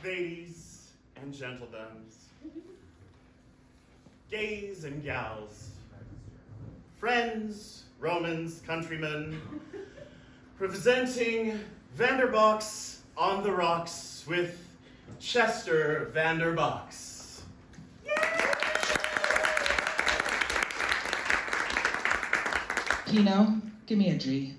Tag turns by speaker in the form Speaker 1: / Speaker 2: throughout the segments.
Speaker 1: ladies and gentlemen, gays and gals, friends, Romans, countrymen, presenting Vanderbox on the Rockz with Chester Vanderbox.
Speaker 2: Pino, give me a G.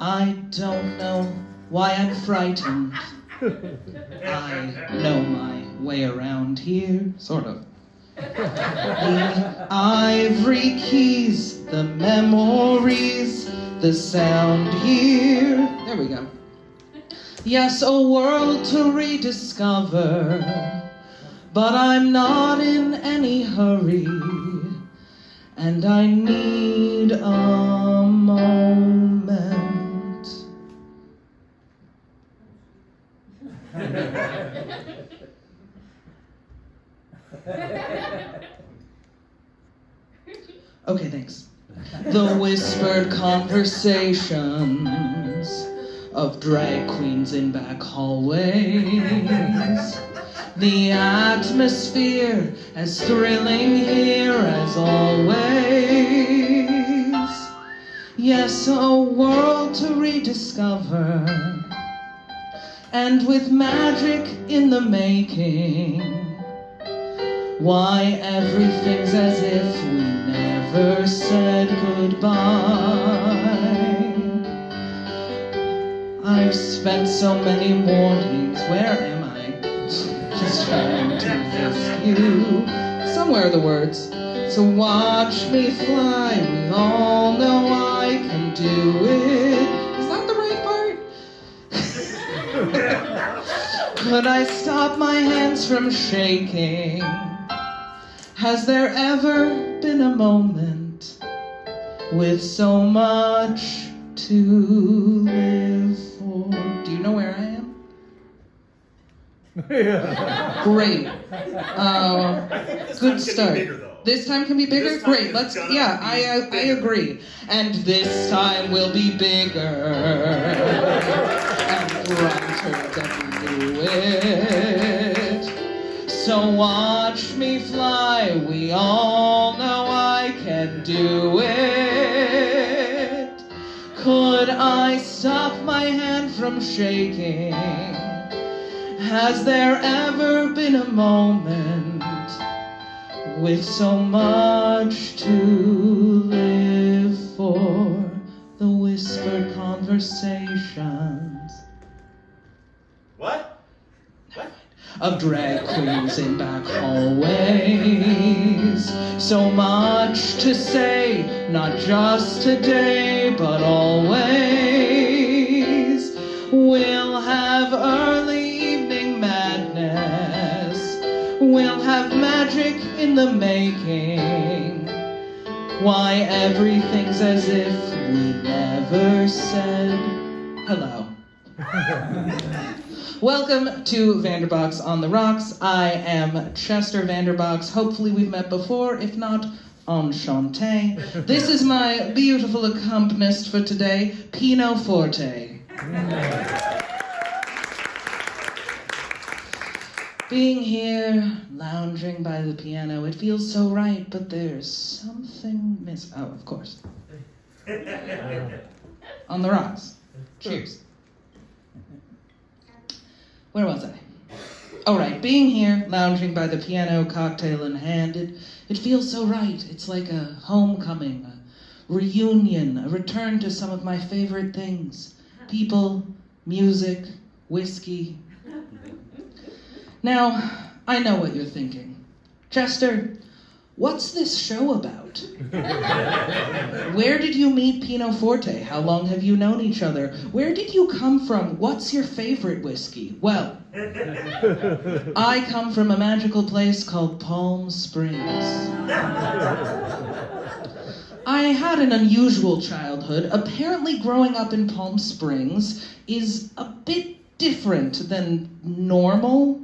Speaker 2: I don't know why I'm frightened. I know my way around here, sort of. The ivory keys, the memories, the sound here. There we go. Yes, a world to rediscover, but I'm not in any hurry, and I need a moment. Okay, thanks. The whispered conversations of drag queens in back hallways. The atmosphere as thrilling here as always. Yes, a world to rediscover, and with magic in the making. Why everything's as if we never said goodbye. I've spent so many mornings, where am I? Just trying to miss you. Somewhere are the words. So watch me fly, we all know I can do it. Is that the right part? Could I stop my hands from shaking? Has there ever been a moment with so much to live for? Do you know where I am?
Speaker 3: Yeah.
Speaker 2: Great. Good start.
Speaker 1: This time can be bigger,
Speaker 2: This time can be bigger? Great. Let's. Yeah, I agree. And this time will be bigger and brighter than we knew it. So watch me fly. We all know I can do it. Could I stop my hand from shaking? Has there ever been a moment with so much to live for? The whispered conversations.
Speaker 1: What?
Speaker 2: Of drag queens in back hallways. So much to say, not just today, but always. We'll have early evening madness. We'll have magic in the making. Why everything's as if we never said hello. Welcome to Vanderbox on the Rockz. I am Chester Vanderbox. Hopefully we've met before. If not, enchanté. This is my beautiful accompanist for today, Pino Forte. Being here, lounging by the piano, it feels so right, but there's something missing. Oh, of course. On the Rockz. Cheers. Where was I? Oh, right. Being here, lounging by the piano, cocktail in hand, it feels so right. It's like a homecoming, a reunion, a return to some of my favorite things. People, music, whiskey. Now, I know what you're thinking. Chester, what's this show about? Where did you meet Pino Forte? How long have you known each other? Where did you come from? What's your favorite whiskey? Well, I come from a magical place called Palm Springs. I had an unusual childhood. Apparently growing up in Palm Springs is a bit different than normal.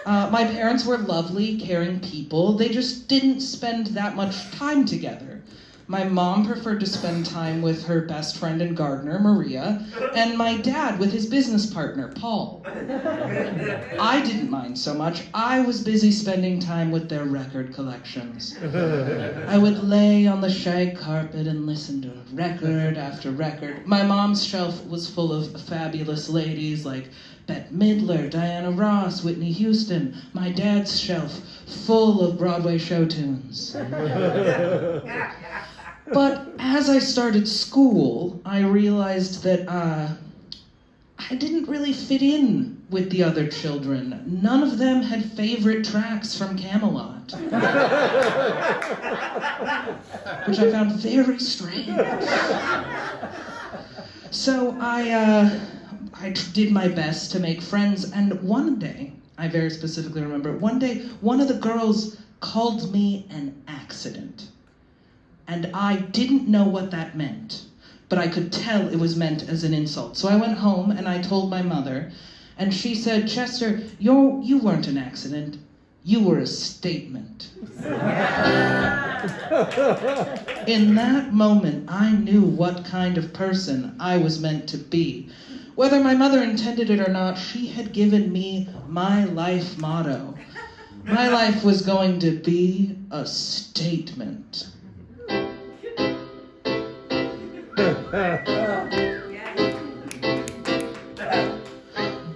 Speaker 2: My parents were lovely, caring people. They just didn't spend that much time together. My mom preferred to spend time with her best friend and gardener, Maria, and my dad with his business partner, Paul. I didn't mind so much. I was busy spending time with their record collections. I would lay on the shag carpet and listen to record after record. My mom's shelf was full of fabulous ladies like Bette Midler, Diana Ross, Whitney Houston. My dad's shelf full of Broadway show tunes. But as I started school, I realized that I didn't really fit in with the other children. None of them had favorite tracks from Camelot, which I found very strange. So I did my best to make friends, and one day, I very specifically remember, one day, one of the girls called me an accident. And I didn't know what that meant, but I could tell it was meant as an insult. So I went home and I told my mother, and she said, Chester, you weren't an accident, you were a statement. In that moment, I knew what kind of person I was meant to be. Whether my mother intended it or not, she had given me my life motto. My life was going to be a statement.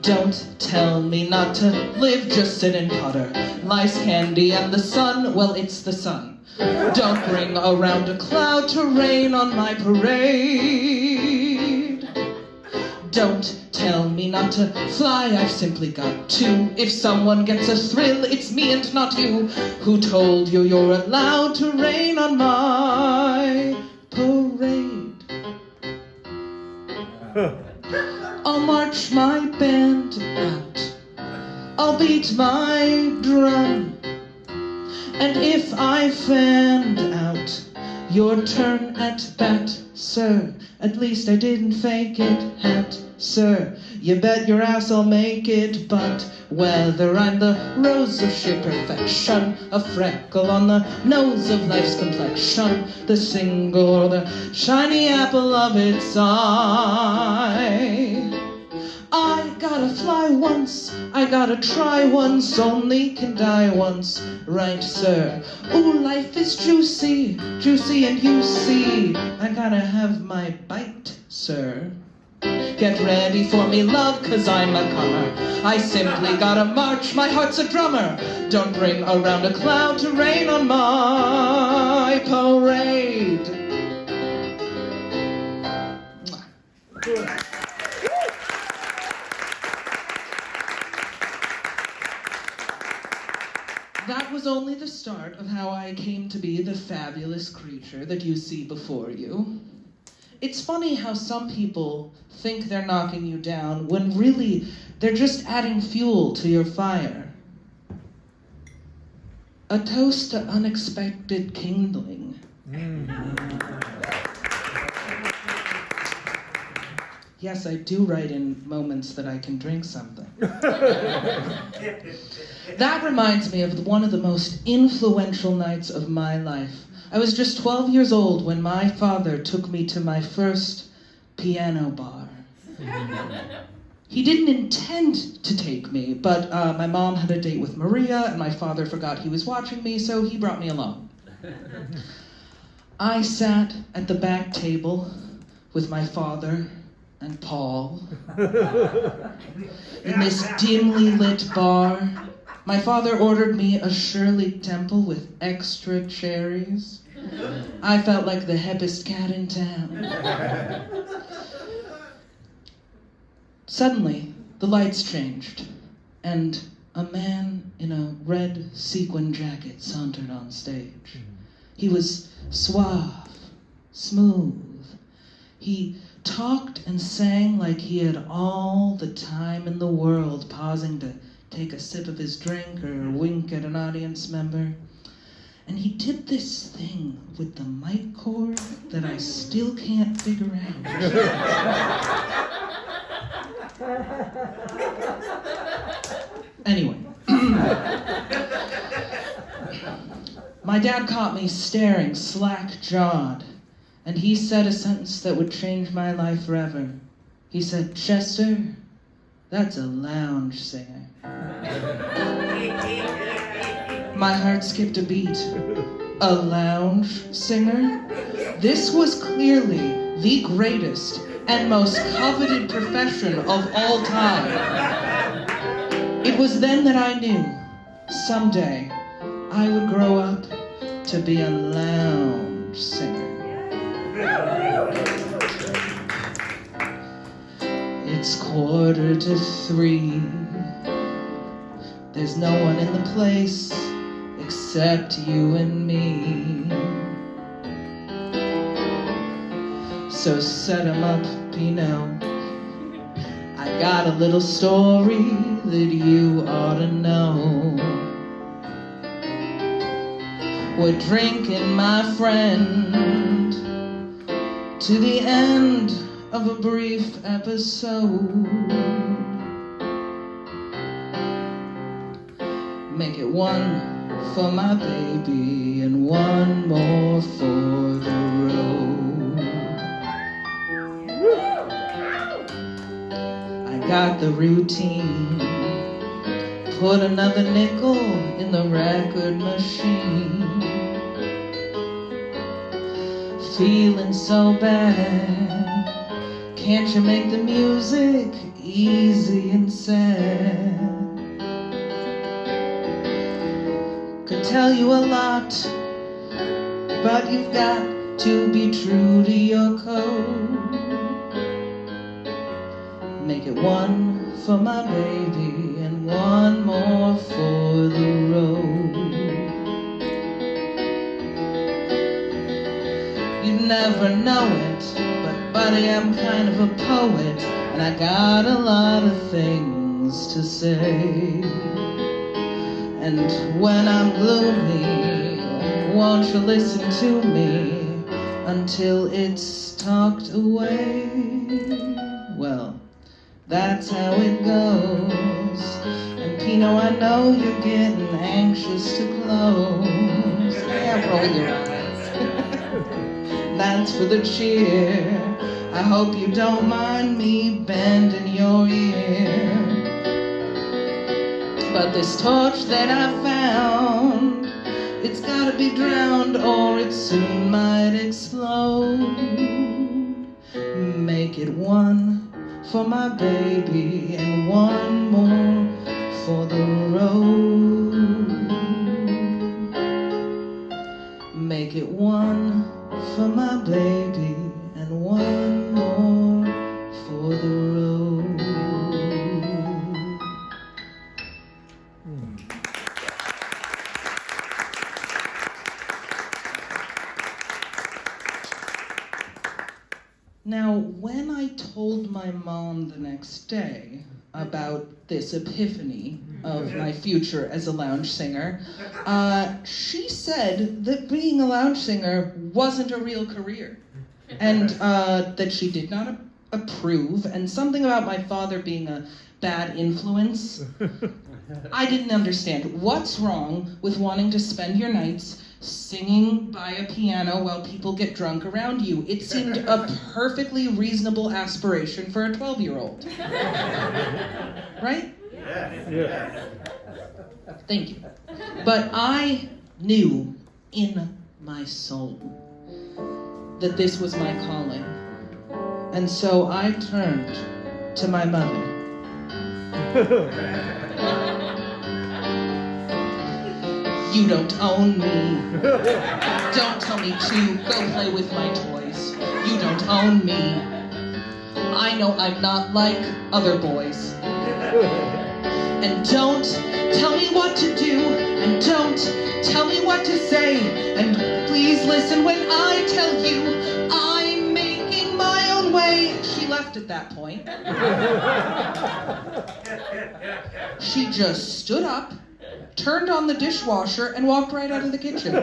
Speaker 2: Don't tell me not to live, just sit and putter. Lice candy and the sun, well, it's the sun. Don't bring around a cloud to rain on my parade. Don't tell me not to fly, I've simply got to. If someone gets a thrill, it's me and not you. Who told you you're allowed to rain on my parade? I'll march my band out, I'll beat my drum, and if I fanned out your turn at bat, sir, at least I didn't fake it, hat, sir. You bet your ass I'll make it, but whether I'm the rose of sheer perfection, a freckle on the nose of life's complexion, the single or the shiny apple of its eye, I gotta fly once, I gotta try once, only can die once, right, sir? Ooh, life is juicy, juicy, and you see, I gotta have my bite, sir. Get ready for me, love, 'cause I'm a comer. I simply gotta march, my heart's a drummer. Don't bring around a cloud to rain on my parade. That was only the start of how I came to be the fabulous creature that you see before you. It's funny how some people think they're knocking you down when really they're just adding fuel to your fire. A toast to unexpected kindling. Yes, I do write in moments that I can drink something. That reminds me of one of the most influential nights of my life. I was just 12 years old when my father took me to my first piano bar. He didn't intend to take me, but my mom had a date with Maria, and my father forgot he was watching me, so he brought me along. I sat at the back table with my father and Paul in this dimly lit bar. My father ordered me a Shirley Temple with extra cherries. I felt like the hippest cat in town. Suddenly, the lights changed, and a man in a red sequin jacket sauntered on stage. He was suave, smooth. He talked and sang like he had all the time in the world, pausing to take a sip of his drink or wink at an audience member. And he did this thing with the mic cord that I still can't figure out. Anyway. My dad caught me staring slack-jawed, and he said a sentence that would change my life forever. He said, "Chester, that's a lounge singer." My heart skipped a beat. A lounge singer? This was clearly the greatest and most coveted profession of all time. It was then that I knew, someday, I would grow up to be a lounge singer. It's 2:45. There's no one in the place except you and me. So set 'em up, Pinot. I got a little story that you ought to know. We're drinking, my friend, to the end of a brief episode. Make it one for my baby and one more for the road. I got the routine. Put another nickel in the record machine. Feeling so bad. Can't you make the music easy and sad? Could tell you a lot, but you've got to be true to your code. Make it one for my baby and one more for the road. You never know it, but buddy, I'm kind of a poet, and I got a lot of things to say. And when I'm gloomy, won't you listen to me until it's talked away? Well, that's how it goes. And Pino, I know you're getting anxious to close. Yeah, roll your eyes. That's for the cheer. I hope you don't mind me bending your ear. But this torch that I found, it's gotta be drowned or it soon might explode. Make it one for my baby and one more for the road. Make it one for my baby and one more for the road. Now, when I told my mom the next day about this epiphany of my future as a lounge singer, she said that being a lounge singer wasn't a real career, and that she did not approve, and something about my father being a bad influence. I didn't understand. What's wrong with wanting to spend your nights singing by a piano while people get drunk around you? It seemed a perfectly reasonable aspiration for a 12-year-old. Right?
Speaker 1: Yeah.
Speaker 2: Thank you. But I knew in my soul that this was my calling. And so I turned to my mother. You don't own me. Don't tell me to go play with my toys. You don't own me. I know I'm not like other boys. And don't tell me what to do. And don't tell me what to say. And please listen when I tell you I'm making my own way. She left at that point. She just stood up, turned on the dishwasher, and walked right out of the kitchen.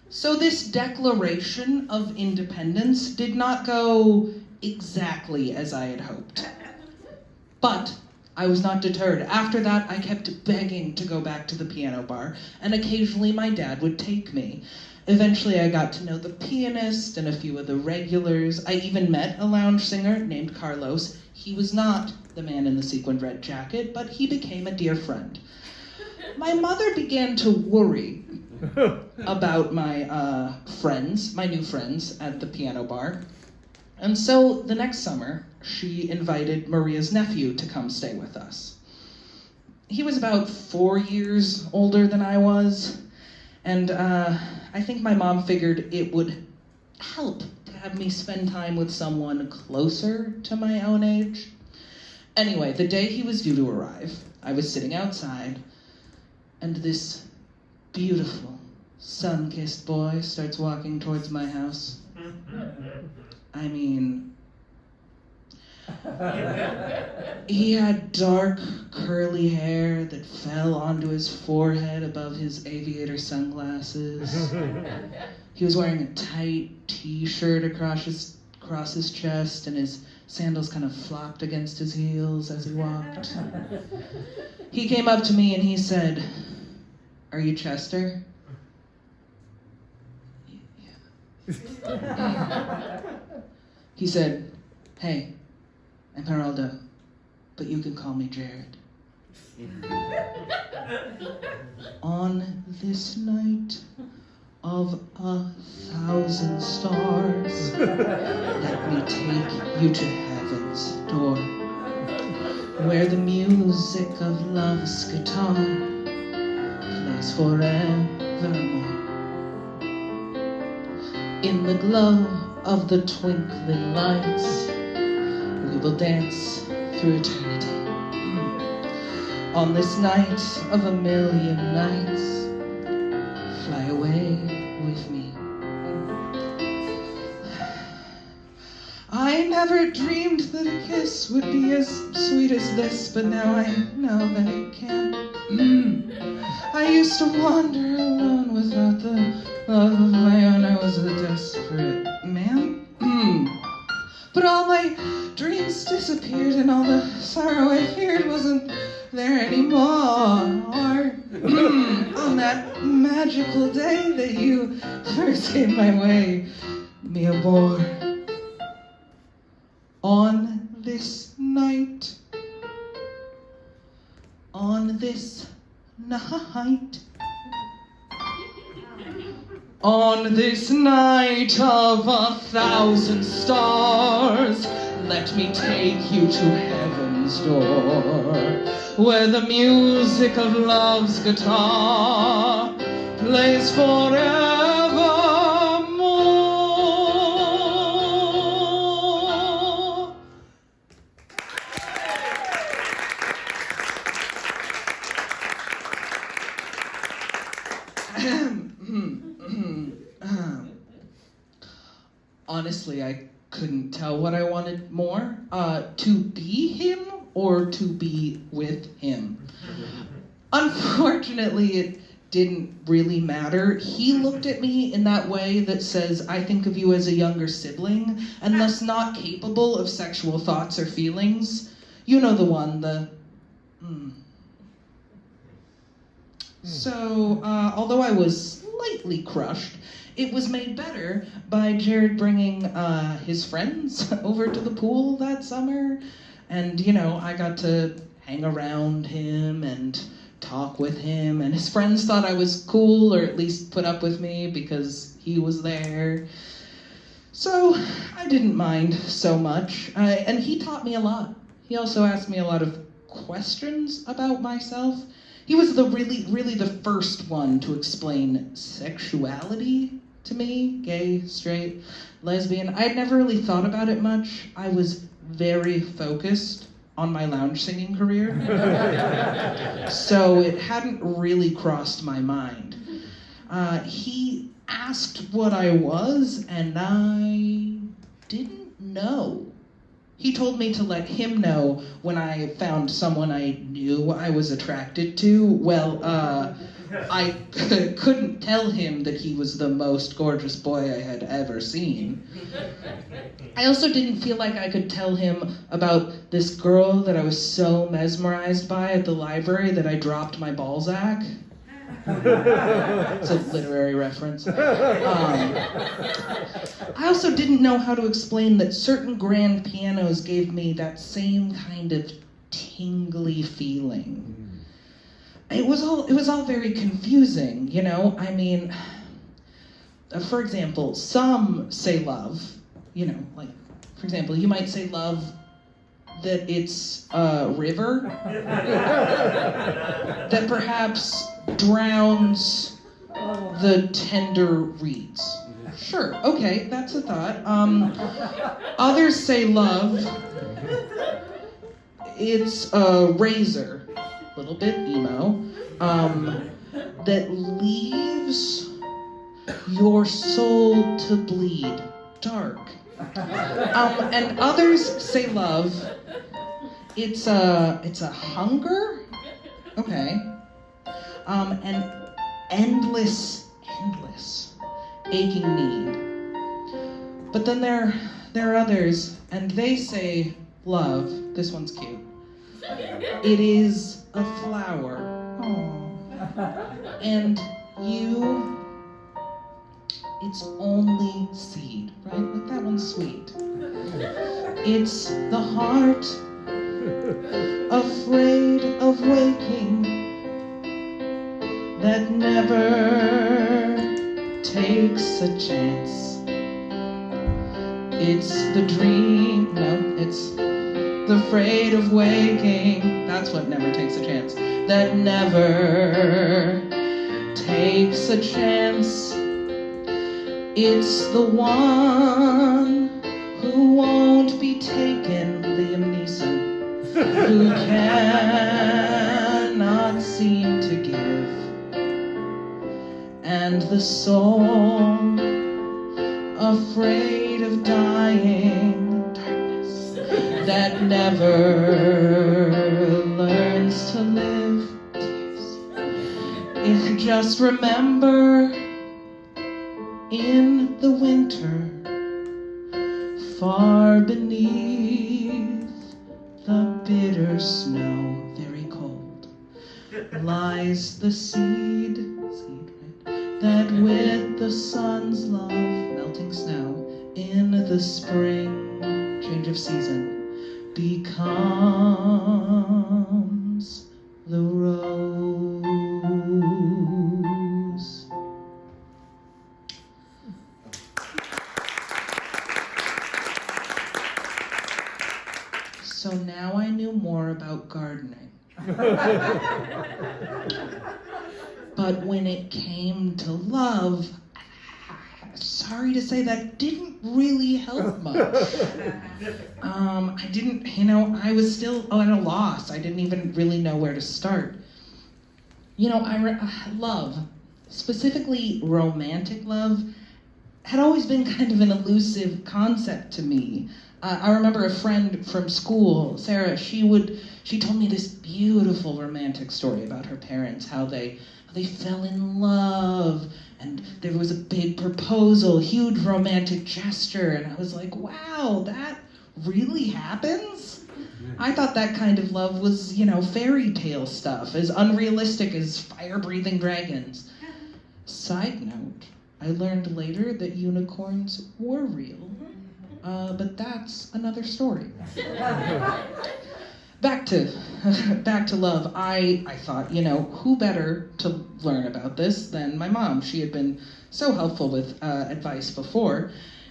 Speaker 2: So this declaration of independence did not go exactly as I had hoped. But I was not deterred. After that, I kept begging to go back to the piano bar, and occasionally my dad would take me. Eventually, I got to know the pianist and a few of the regulars. I even met a lounge singer named Carlos. He was not the man in the sequined red jacket, but he became a dear friend. My mother began to worry about my friends, my new friends at the piano bar. And so the next summer, she invited Maria's nephew to come stay with us. He was about 4 years older than I was, and I think my mom figured it would help to have me spend time with someone closer to my own age. Anyway, the day he was due to arrive, I was sitting outside, and this beautiful, sun-kissed boy starts walking towards my house. I mean, he had dark, curly hair that fell onto his forehead above his aviator sunglasses. He was wearing a tight t-shirt across his chest, and his sandals kind of flopped against his heels as he walked. He came up to me and he said, "Are you Chester?" Yeah. He said, "Hey, I'm Geraldo, but you can call me Jared." On this night of 1,000 stars, let me take you to heaven's door, where the music of love's guitar plays forevermore. In the glow of the twinkling lights, we will dance through eternity. On this night of 1,000,000 nights, fly away with me. I never dreamed that a kiss would be as sweet as this, but now I know that it can. I used to wander alone without the love of my own. I was a desperate man. But all my dreams disappeared, and all the sorrow I feared wasn't there anymore. On that magical day that you first came my way, mi amor. On this night, on this night, on this night of 1,000 stars, let me take you to heaven's door, where the music of love's guitar plays forevermore. Honestly, I couldn't tell what I wanted more, to be him or to be with him. Unfortunately, it didn't really matter. He looked at me in that way that says, I think of you as a younger sibling, and thus not capable of sexual thoughts or feelings. You know the one, So, although I was slightly crushed, it was made better by Jared bringing his friends over to the pool that summer. And, I got to hang around him and talk with him. And his friends thought I was cool, or at least put up with me because he was there. So I didn't mind so much. And he taught me a lot. He also asked me a lot of questions about myself. He was really the first one to explain sexuality to me, gay, straight, lesbian. I had never really thought about it much. I was very focused on my lounge singing career. So it hadn't really crossed my mind. He asked what I was, and I didn't know. He told me to let him know when I found someone I knew I was attracted to. Well, I couldn't tell him that he was the most gorgeous boy I had ever seen. I also didn't feel like I could tell him about this girl that I was so mesmerized by at the library that I dropped my Balzac. It's a literary reference. I also didn't know how to explain that certain grand pianos gave me that same kind of tingly feeling. It was all very confusing, you know? I mean, for example, some say love, you know, like, for example, you might say love that it's a river that perhaps drowns the tender reeds. Sure, okay, that's a thought. Others say love, it's a razor, a little bit emo, that leaves your soul to bleed dark. And others say love, it's a hunger, okay, an endless aching need. But then there are others, and they say love, this one's cute, it is a flower. Aww. And you, it's only seed, right? Like that one's sweet. It's the heart afraid of waking that never takes a chance. It's the dream, no, it's the afraid of waking, that's what never takes a chance, that never takes a chance. It's the one who won't be taken, Liam Neeson, who cannot seem to give. And the soul afraid of dying, darkness, that never learns to live. If just remember, in the winter, far beneath the bitter snow, very cold, lies the seed, right, that with the sun's love, melting snow, in the spring, change of season, becomes the rose. So now I knew more about gardening. But when it came to love, sorry to say that didn't really help much. I didn't, I was still at a loss. I didn't even really know where to start. Love, specifically romantic love, had always been kind of an elusive concept to me. I remember a friend from school, Sarah, she told me this beautiful romantic story about her parents, how they fell in love, and there was a big proposal, huge romantic gesture, and I was like, wow, that really happens? I thought that kind of love was, fairy tale stuff, as unrealistic as fire-breathing dragons. Side note, I learned later that unicorns were real. But that's another story. Back to love. I thought, who better to learn about this than my mom? She had been so helpful with advice before.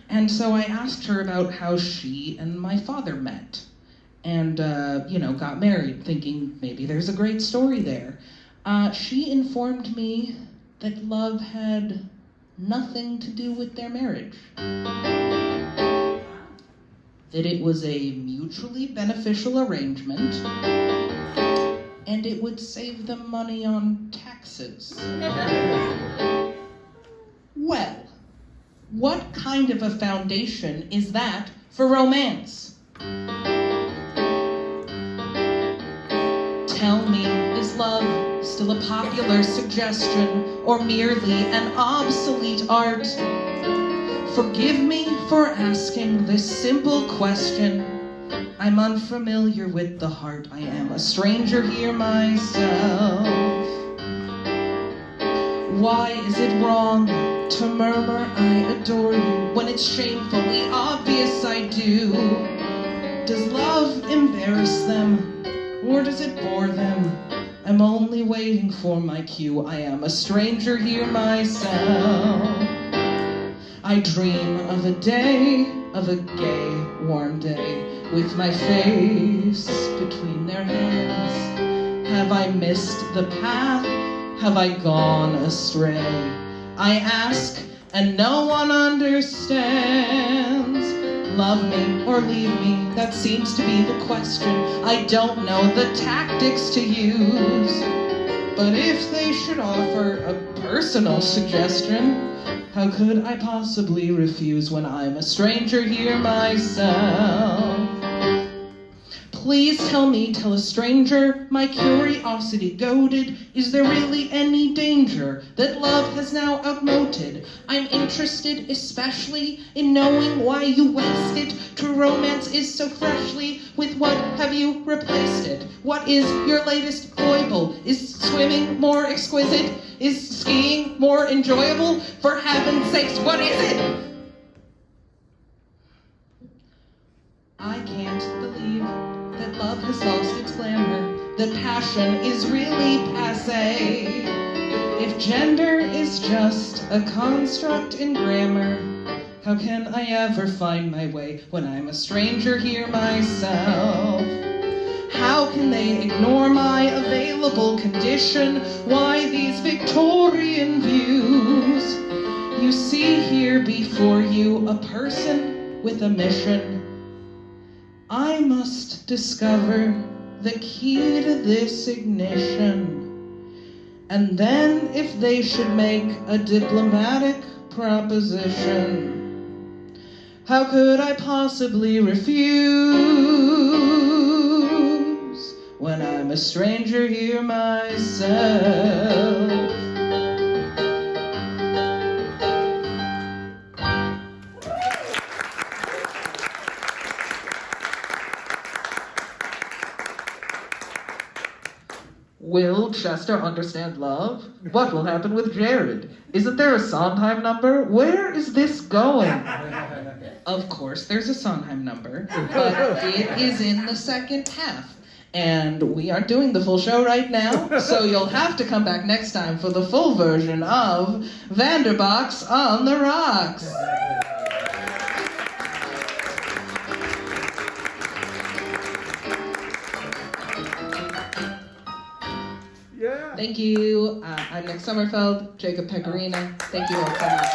Speaker 2: And so I asked her about how she and my father met and, got married, thinking maybe there's a great story there. She informed me that love had nothing to do with their marriage. That it was a mutually beneficial arrangement, and it would save them money on taxes. Well, what kind of a foundation is that for romance? Tell me, is love still still a popular suggestion, or merely an obsolete art? Forgive me for asking this simple question. I'm unfamiliar with the heart. I am a stranger here myself. Why is it wrong to murmur I adore you when it's shamefully obvious I do? Does love embarrass them, or does it bore them? I'm only waiting for my cue. I am a stranger here myself. I dream of a day, of a gay, warm day, with my face between their hands. Have I missed the path? Have I gone astray? I ask, and no one understands. Love me or leave me, that seems to be the question. I don't know the tactics to use. But if they should offer a personal suggestion, how could I possibly refuse when I'm a stranger here myself? Please tell a stranger, my curiosity goaded. Is there really any danger that love has now outmoded? I'm interested especially in knowing why you waste it. True romance is so freshly, with what have you replaced it? What is your latest foible? Is swimming more exquisite? Is skiing more enjoyable? For heaven's sakes, what is it? I can't believe that love has lost its glamour, that passion is really passé. If gender is just a construct in grammar, how can I ever find my way when I'm a stranger here myself? How can they ignore my available condition? Why these Victorian views? You see here before you a person with a mission. I must discover the key to this ignition. And then if they should make a diplomatic proposition, how could I possibly refuse when I'm a stranger here myself? Will Chester understand love? What will happen with Jared? Isn't there a Sondheim number? Where is this going? Of course there's a Sondheim number, but it is in the second half. And we aren't doing the full show right now, so you'll have to come back next time for the full version of Vanderbox on the Rockz.
Speaker 3: Yeah.
Speaker 2: Thank you. I'm Nic Sommerfeld, Jacob Pecorino. Thank you all so much.